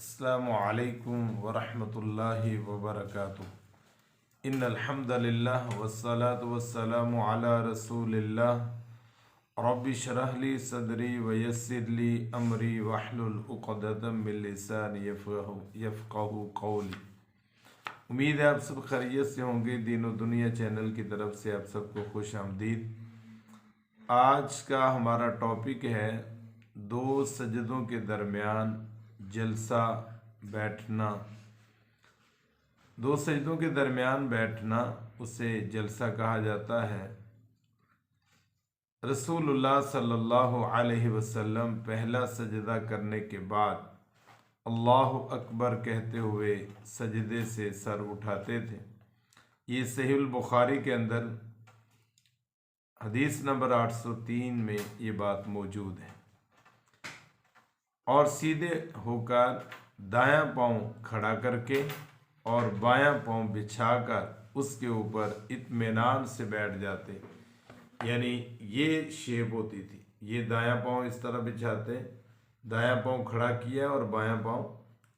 अस्सलामु अलैकुम वरहमतुल्लाहि वबरकातुहू। इन्नल हम्दुलिल्लाह वस्सलातु वस्सलामु अला रसूलिल्लाह। रब्बि इश्रह ली सदरी वयस्सिर ली अमरी वहलुल उक़दतम मिन लिसानी यफ़क़हू क़ौली। उम्मीद है आप सब खैरियत से होंगे। दीन और दुनिया चैनल की तरफ से आप सबको खुश आमदीद। आज का हमारा टॉपिक है दो सजदों के दरमियान जलसा बैठना। दो सजदों के दरमियान बैठना उसे जलसा कहा जाता है। रसूलुल्लाह सल्लल्लाहु अलैहि वसल्लम पहला सजदा करने के बाद अल्लाहु अकबर कहते हुए सजदे से सर उठाते थे। ये सहीह बुखारी के अंदर हदीस नंबर 803 में ये बात मौजूद है। और सीधे होकर दायां पांव खड़ा करके और बायां पांव बिछाकर उसके ऊपर इत्मीनान से बैठ जाते। यानी ये शेप होती थी, ये दायां पांव इस तरह बिछाते, दायां पांव खड़ा किया और बायां पांव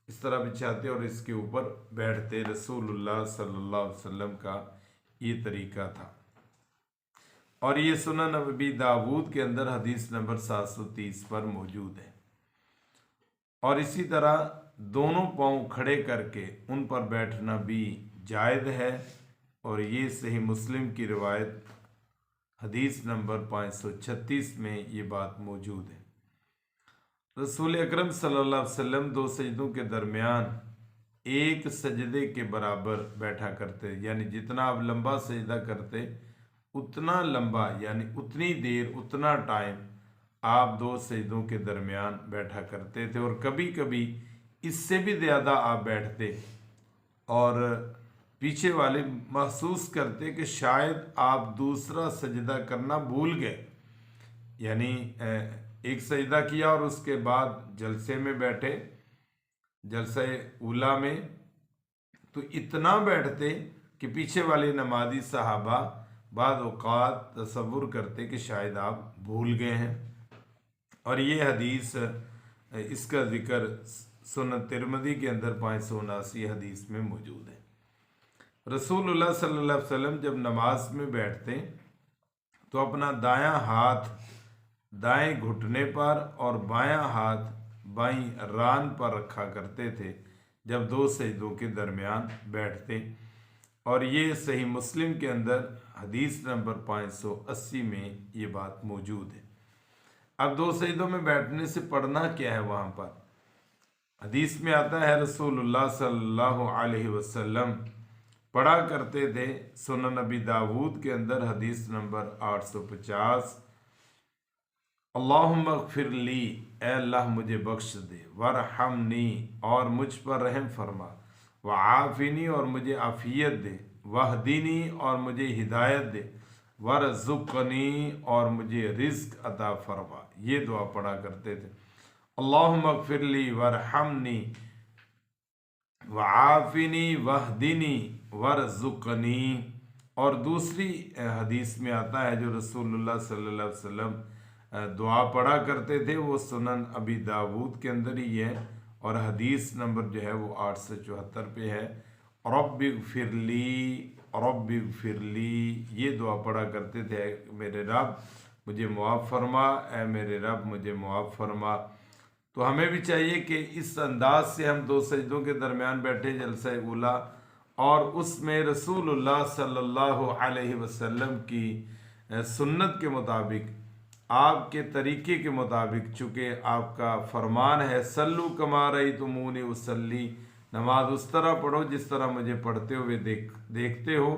इस तरह बिछाते और इसके ऊपर बैठते। रसूलुल्लाह सल्लल्लाहु अलैहि वसल्लम का ये तरीका था। और ये सुनन अबी दाऊद के अंदर हदीस नंबर 730 पर मौजूद है। और इसी तरह दोनों पांव खड़े करके उन पर बैठना भी जायज़ है। और ये सही मुस्लिम की रिवायत हदीस नंबर 536 में ये बात मौजूद है। रसूल अकरम सल्लल्लाहु अलैहि वसल्लम दो सजदों के दरमियान एक सजदे के बराबर बैठा करते। यानी जितना आप लंबा सजदा करते उतना लंबा, यानी उतनी देर, उतना टाइम आप दो सजदों के दरमियान बैठा करते थे। और कभी कभी इससे भी ज़्यादा आप बैठते और पीछे वाले महसूस करते कि शायद आप दूसरा सजदा करना भूल गए। यानी एक सजदा किया और उसके बाद जलसे में बैठे, जलसे उला में, तो इतना बैठते कि पीछे वाले नमाजी सहाबा बाद औक़ात तसव्वुर करते कि शायद आप भूल गए हैं। और ये हदीस, इसका जिक्र सुनन तिरमिज़ी के अंदर 579 हदीस में मौजूद है। रसूलुल्लाह सल्लल्लाहु अलैहि वसल्लम जब नमाज में बैठते तो अपना दायां हाथ दाएं घुटने पर और बायां हाथ बाईं रान पर रखा करते थे जब दो सजदों के दरमियान बैठते। और ये सही मुस्लिम के अंदर हदीस नंबर 580 में ये बात मौजूद है। अब दो सजदों में बैठने से पढ़ना क्या है, वहाँ पर हदीस में आता है रसूलुल्लाह सल्लल्लाहु अलैहि वसल्लम पढ़ा करते थे। सुनन अबी दाऊद के अंदर हदीस नंबर 850, अल्लाहुम्मा अग़फ़िर ली, ए अल्लाह मुझे बख्श दे, वरहमनी और मुझ पर रहम फरमा, वआफ़िनी और मुझे आफ़ियत दे, वहदीनी और मुझे हिदायत दे, वरज़ुक़नी और मुझे रिज़्क़ अता फरमा। ये दुआ पढ़ा करते थे, अल्लाहुम्मा अग़फ़िर ली वरहमनी वआफ़िनी वहदीनी वरज़ुक़नी। और दूसरी हदीस में आता है जो रसूलुल्लाह सल्लल्लाहु अलैहि वसल्लम दुआ पढ़ा करते थे, वो सुनन अबी दाऊद के अंदर ही है और हदीस नंबर जो है वो 874 पे है। रब्बिग़फ़िरली, ये दुआ पढ़ा करते थे, मेरे रब मुझे मुआफ़ फरमा, ए मेरे रब मुझे मुआफ़ फरमा। तो हमें भी चाहिए कि इस अंदाज से हम दो सजदों के दरमियान बैठे जलसा उला और उसमें रसूलुल्लाह सल्लल्लाहु अलैहि वसल्लम की सुन्नत के मुताबिक, आपके तरीके के मुताबिक, चूँकि आपका फरमान है सल्लु कमा रअयतुमूनी उसल्ली, नमाज उस तरह पढ़ो जिस तरह मुझे पढ़ते हुए देखते हो।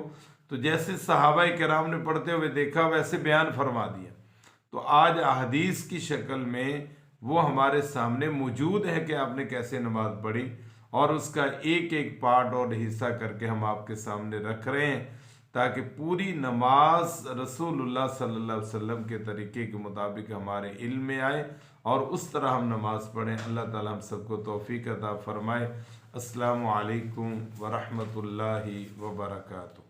तो जैसे सहाबाए किराम ने पढ़ते हुए देखा वैसे बयान फरमा दिया। तो आज अहदीस की शक्ल में वो हमारे सामने मौजूद है कि आपने कैसे नमाज पढ़ी, और उसका एक एक पार्ट और हिस्सा करके हम आपके सामने रख रहे हैं ताकि पूरी नमाज रसूलुल्लाह सल्लल्लाहु अलैहि वसल्लम के तरीके के मुताबिक हमारे इल्म में आए और उस तरह हम नमाज पढ़ें। अल्लाह ताला हम सबको तौफीक अता फरमाए। अस्सलामु अलैकुम वरहमतुल्लाहि वबरकातुहू।